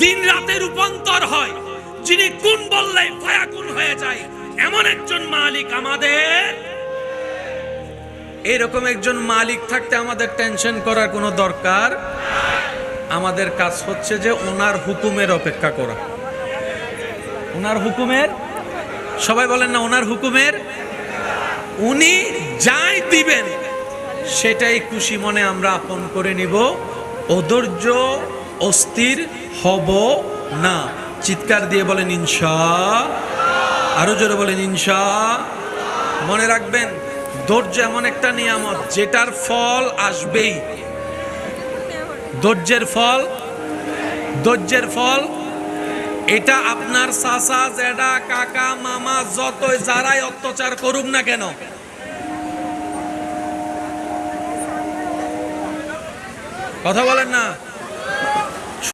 দিন রাতে রূপান্তর হয়, যিনি কুন বললে ফায়াকুন হয়ে যায়, এমন একজন মালিক আমাদের। এরকম একজন মালিক থাকতে আমাদের টেনশন করার কোনো দরকার। আমাদের কাজ হচ্ছে যে ওনার হুকুমের অপেক্ষা করা। ওনার হুকুমের, সবাই বলেন না, ওনার হুকুমের। উনি যাই দিবেন সেটাই খুশি মনে আমরা আপন করে নিব। অধৈর্য অস্থির হব না। চিৎকার দিয়ে বলেন ইনশাআল্লাহ। আরো জোরে বলেন ইনশাআল্লাহ। মনে রাখবেন, ধৈর্য এমন একটা নিয়ামত যেটার ফল আসবেই। ধৈর্যের ফল এটা আপনার চাচা জেঠা কাকা মামা যতই যারাই অত্যাচার করুক না কেন, কথা বলেন না।